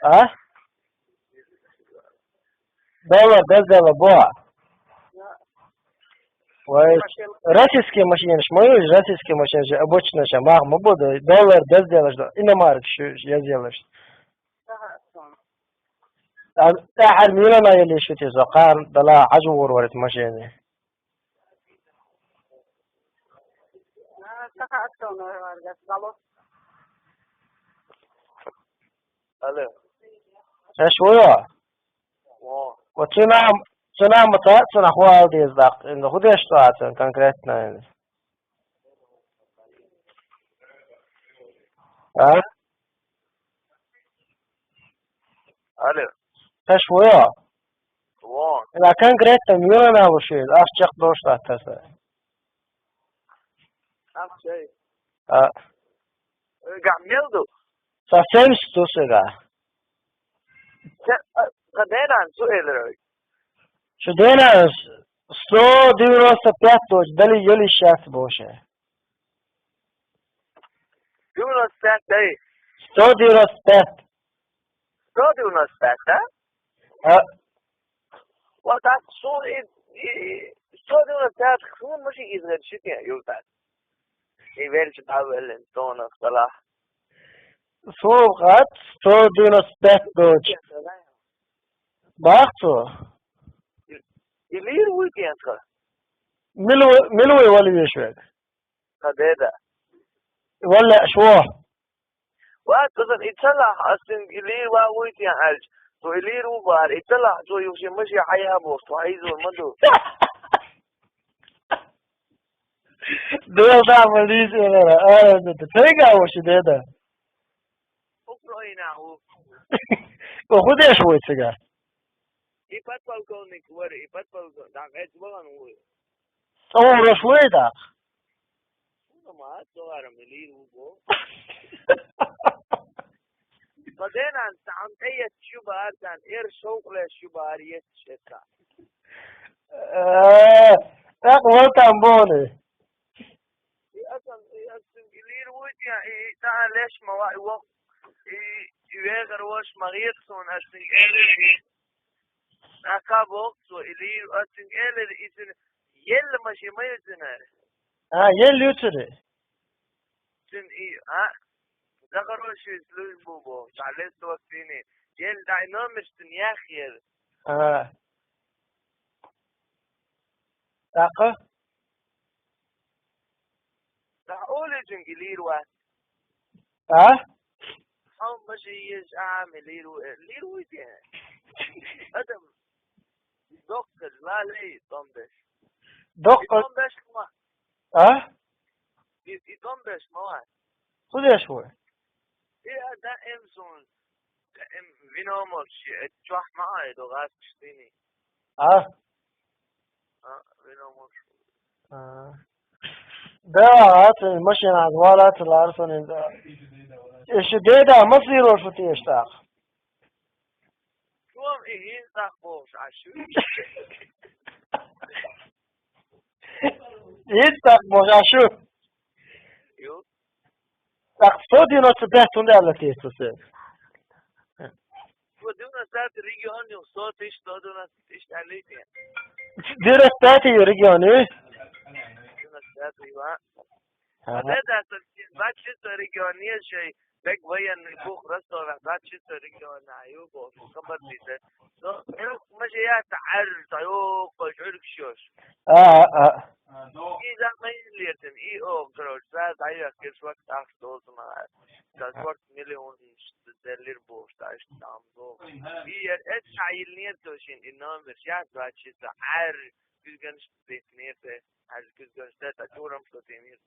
А? Доллар, $10 боа. Ой, российские машины, мои российские машины, обычно, мах, мы буду, доллар, $10, иномарок, я делаешь. أحد ميلنا يلي شو تزقان دلا عجور ورت مشيني. Алло. إيش هو؟ Во. وتنا متى تنا خوال دي زاق إنه خد إيش تعطن كونكريتنا يعني. ها؟ Алло. إيش هو؟ Во. إذا كونكريتنا ميلنا وشيء أشجع دوش تعطسه. Akşay. آه. Gamildo. سافين ستوسيغا. Kaderan su'eler. شو دينا ستو ديرو سبياتو دلي يلي شاف بوشه. Duno stat day. ستو ديرو سبيات. Duno stat, ha? Wat dat zo duno stat gewoon moet je iets schieten, joh dat. Ik weet het al wel in tonen, voilà. فوقات ستو ديرو سبيات دوج. باختو. Ilir weekend ka. ملوي ولا يشوي. Kadeda. ولا شو؟ Wat kızın itala aslında ilir wa weekend alj. So ilir var itala so yuşi maşı hayha boş. So aizo madu. دول تعمل ليش انا ترجع وش ده Ukrayna hu. وخد ايش هو تسجل Ipat balkonik var ipat balkon. Dak et bagan hu. صور شوي ده Ma so ara ilir hu. بعدين عن أي شبهة كان شوق له شبهة يشتى. اقوى تنبوني. أصلا إلير وجه تعال ليش ما وقت يغير وش مغير صون أصلا إلير أكابوك سو إلير أصلا إلير إذن يل ماشي ما يزنه. يل يوتري. إذن ها ذكروا شيء سلوك بوبو تعلست وقتيني يل داينامش دنيا خير. دقة. تقول إلير واحد. هم ماشي يج عامل ليرو يدي أدم دكتور لا لي طنبش دكتور طنبش ما طنبش ما خذ ايش هو إيه ده إمسون فينومر شيء تروح معي لغات تشتيني فينومر ده هات المشين عدوالات العرفان ده ايش ده مصير وشو تيشتاق شوم إيه تخبوش عشو يتاق بوش عشو يو تقصدي نصبحتون ده على تيستوسي ودونا سات ريجيون يوصوت إيش تودونا إيش عليك ديرستاتي ريجيوني دونا سات ريوا هذا بعد شو ريجيونية شيء بق ويا نبوخ رستوران بعد شو ريجيون عيوبه خبر لي ده ماشي يا تعرض عيوب بجرك شوش إذا ما يليتم كروش ساعات عيوب كيف وقت أخذ ما ده وقت مليون دلير بوش تاش تامزو إتش عيلنير توشين إنهم برشات بعد شو تعرض كيف بيتنيته عايز كيف ده تجورم سوتينير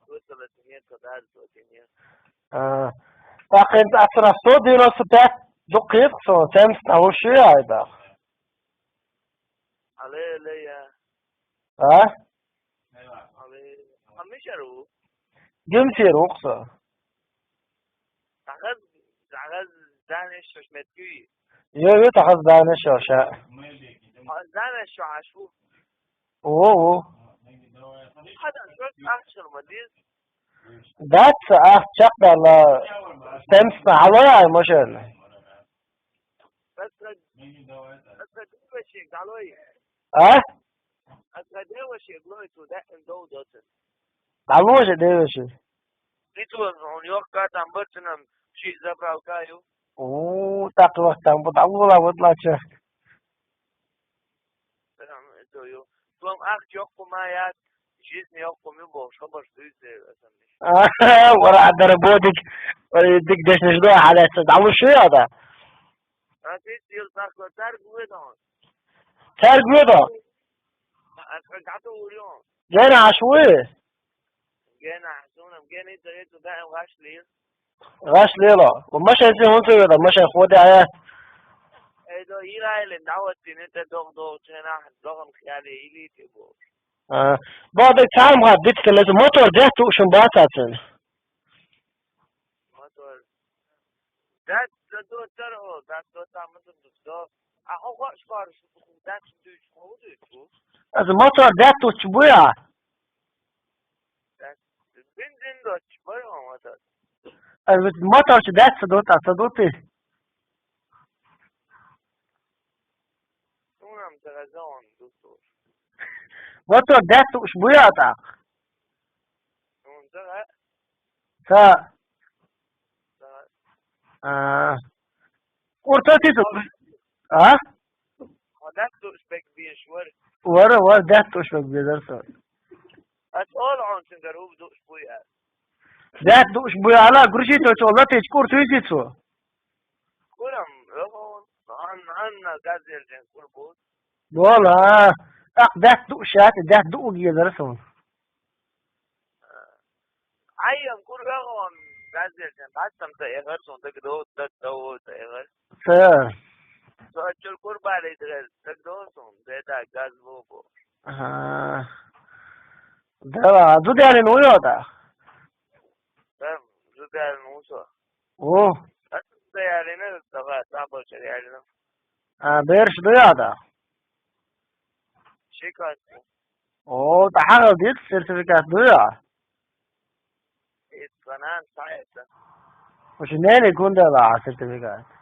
وصلت نير كذا سوتينير لكن أترى دي نصبح دقيق سو تمس نوشي هذا عليه ليا عليه خميشرو جمسي رقصة تعال دانش مش متكي تخذ دانش وشاء دانش شو عشو هذا شو أحسن مدير That's a chapter ستمس علوية مشان بس دوشي علوي اه دوشي glory to that and do doesn't علوش ديوشي Itu on your cat and button she's about Kayo. اوه تقوى تام بتعوض وطلع شيخ So you from act يحكم معايا جيسني يحكم يبوش خبر سويسي ورا دربودك يديك دش نجدوها على تعوض شو هذا أكيد يلتقى تارك ويدون تارك بيضة أترجعته وريون جينا عشوية جينا حسونا جينا يتريتو دائم غاش ليل غاش ليلة ومشى يصير هون سوي هذا مشى خودي عيا إذا يلاقي لندعوة تنتا دوغ تنا دوغم خيالي إلي تبو بعدك تعال مع ديت لازم موتور جهته وشن باتاتن موتور ده دو ترى ده دو تعمل دو أهو غاش كارش ده تدوش خودي شو از موتور جهته وشبويا بنزين دو تشبه موتور از موتور شدات صدوتي شونم تغزون دكتور موتور جهته وشبويا تاق شون تغ تا ورتاتي ها هذا تو سبيك بيشور ورا جهته وشبك بيدرسون أسأل عن سنجروب دو شوية جهته وشبويا على قرشيتو تولتي تشكور تويتيتو كلهم رغون عنا قادر جن كل بود والله جهته وشات جهته وبيدرسون عيم كل رغون قادر جن بعد تم تأخر سون تقدو تأخر سير سأجل كل بالي تقدو سون ده قاز بو ده دو يعني نويو ده تم زدال موسى اوه أنت يعني نزل تابو شري يعني بيرش ده ده شيكات اوه ده حاجة ديت سيرتيفيكات ده إتقنان ساعتها وش نين يكون ده بقى سيرتيفيكات